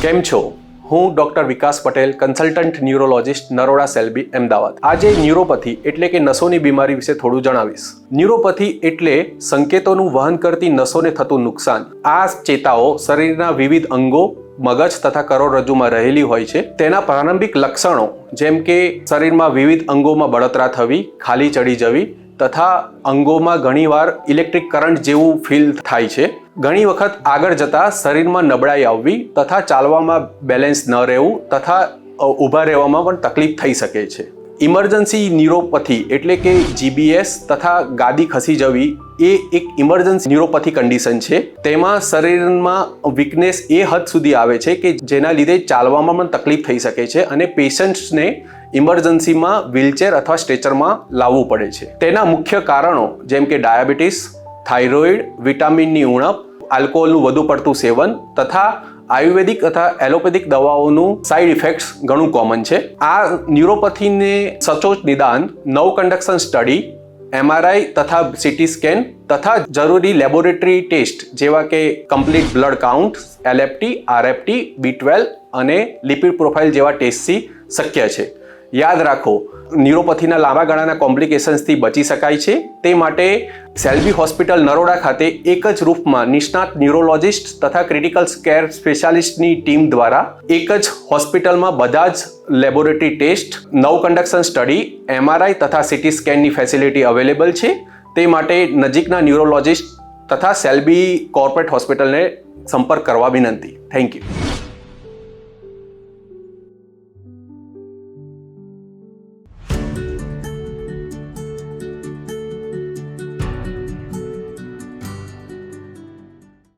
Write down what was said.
કેમ છો? હું ડોક્ટર વિકાસ પટેલ, કન્સલ્ટન્ટ ન્યુરોલોજિસ્ટ, નરોડા સેલ્બી, અમદાવાદ. આજે ન્યુરોપથી એટલે કે નસોની બીમારી વિશે થોડું જણાવીશ. ન્યુરોપથી એટલે સંકેતોનું વહન કરતી નસોને થતું નુકસાન. આ ચેતાઓ શરીરના વિવિધ અંગો, મગજ તથા કરોડરજ્જુમાં રહેલી હોય છે. તેના પ્રારંભિક લક્ષણો જેમ કે શરીરમાં વિવિધ અંગોમાં બળતરા થવી, ખાલી ચડી જવી તથા અંગોમાં ઘણીવાર ઇલેક્ટ્રિક કરંટ જેવું ફીલ થાય છે. ઘણી વખત આગળ જતા શરીરમાં નબળાઈ આવવી તથા ચાલવામાં બેલેન્સ ન રહેવું તથા ઊભા રહેવામાં પણ તકલીફ થઈ શકે છે. ઇમરજન્સી ન્યુરોપથી એટલે કે જીબીએસ તથા ગાદી ખસી જવી એ એક ઇમરજન્સી ન્યુરોપથી કન્ડિશન છે. તેમાં શરીરમાં વીકનેસ એ હદ સુધી આવે છે કે જેના લીધે ચાલવામાં પણ તકલીફ થઈ શકે છે અને પેશન્ટ્સને ઇમરજન્સીમાં વ્હીલચેર અથવા સ્ટ્રેચરમાં લાવવું પડે છે. તેના મુખ્ય કારણો જેમ કે ડાયાબિટીસ, થાઇરોઇડ, વિટામિનની ઉણપ, આલ્કોહોલનું વધુ પડતું સેવન તથા આયુર્વેદિક તથા એલોપેથિક દવાઓનું સાઇડ ઇફેક્ટ્સ ઘણું કોમન છે. આ ન્યુરોપથીને સચોટ નિદાન નવ કન્ડક્શન સ્ટડી, એમઆરઆઈ તથા સીટી સ્કેન તથા જરૂરી લેબોરેટરી ટેસ્ટ જેવા કે complete blood count, LFT, RFT, B12 અને લિપિડ પ્રોફાઇલ જેવા ટેસ્ટથી શક્ય છે. યાદ રાખો, ન્યુરોપથીના લાંબા ગાળાના કોમ્પ્લિકેશન્સથી બચી શકાય છે. તે માટે સેલ્બી હોસ્પિટલ નરોડા ખાતે એક જ રૂફમાં નિષ્ણાત ન્યુરોલોજિસ્ટ તથા ક્રિટિકલ કેર સ્પેશિયાલિસ્ટની ટીમ દ્વારા એક જ હોસ્પિટલમાં બધા જ લેબોરેટરી ટેસ્ટ, નવ કન્ડક્શન સ્ટડી, એમઆરઆઈ તથા સીટી સ્કેનની ફેસિલિટી અવેલેબલ છે. તે માટે નજીકના ન્યુરોલોજિસ્ટ તથા સેલ્બી કોર્પોરેટ હોસ્પિટલને સંપર્ક કરવા વિનંતી. Thank you.